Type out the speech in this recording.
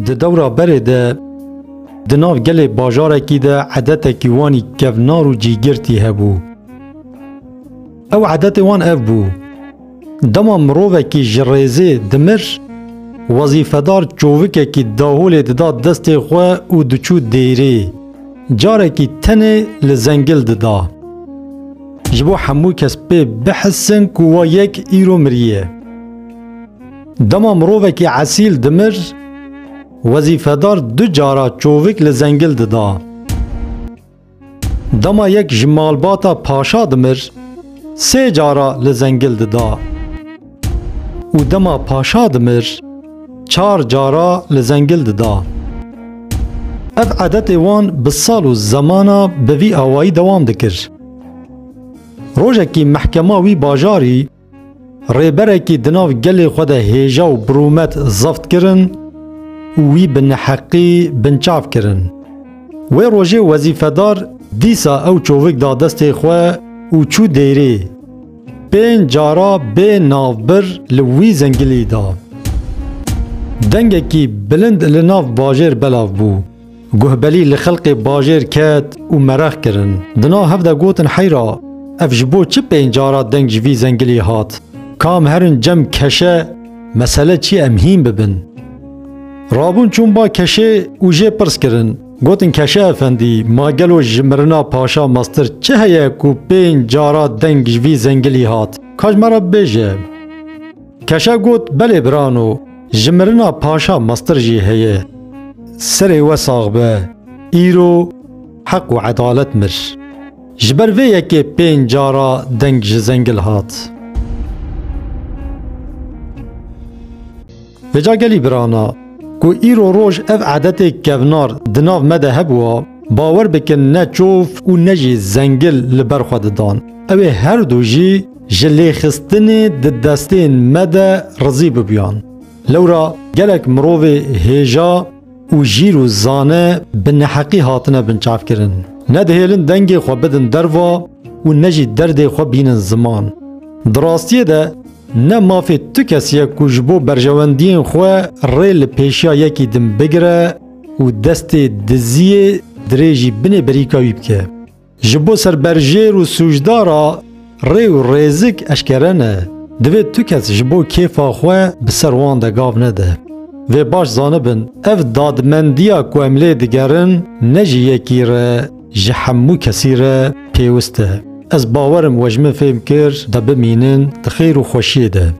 د دورا بره ده دناف گل باجارکی ده عادتکی وانی کفنار و جیگرتی هبو. او عادت وان اف بو دما مرووکی جریزه دمر وظیفدار چووککی داهول داد دست خواه و دچو دیره جارکی تنه لزنگل ددا جبو همو کس پی بحسن کوا یک ایرو مریه. دما مرووکی عسیل دمر وظیفدار دو جارا چووک لزنگل ددا. دما یک جمالباتا پاشا دمر سه جارا لزنگل ددا و دما پاشا دمر 4 جارا لزنگل ددا. اف عادت وان بسال و زمانا بوی آوائی دوام دکر. روژکی محکمه وی باجاری ریبرکی دناو گلی خود هیجا و برومت زفت کرن و وی بنحقی بنچاف کرن. وی روژه وظیفدار دیسا او چووک دا دست خواه و چو دیره 5 جارا به نافبر لوی زنگلی دا. دنگکی بلند لناف باجر بلاف بو گوهبلی لخلق باجر کت و مرخ کرن. دنا هفده گوتن حیرا اف جبو چه 5 جارا دنگ جوی زنگلی هات کام هرن جم کشه مسئله چی امهیم ببن. رابون چون با کشه و جه پرس کرن گوتن کشه افندی ما گلو جمرنا پاشا مستر چه هیه کو 5 جارا دنگ جوی زنگلی هات کاج مرا بیجه. کشه گوت بله برانو جمرنا پاشا مستر جی هیه سری و ساغبه ایرو حق و عدالت مر جبر وی یکی 5 جارا دنگ زنگل هات. وجا گلی برانا کو ایرو روش اف عادت کفنار دناف مده هبوا باور بکن نه چوف و نجی زنگل لبر خود دان اوه هر دو جی جلی خستن دستین مده رزی ببیان. لورا گلک مروف هیجا و جیر و زانه بنحقی هاتنه بنچاف کرن. نده هیلن دنگی خو بدن دروا و نجی درد خو بینن زمان. دراستی ده نه مافی تو کسیه کجبو برجواندین خواه ریل پیشیا یکی دم بگره و دست دزیه دریجی بنه بریکاوی بکه. جبو سر برجیر و سوجدارا ری و ریزک اشکرنه. دوی تو کس جبو کیفا خواه بسر وان ده گاو نده. و باش زانبن اف دادمندیا کو امله دگرن نجی یکی را جحمو کسی را پیوسته. از باورم وجمه فهم کر ده بمینن تخیر و خوشیه ده.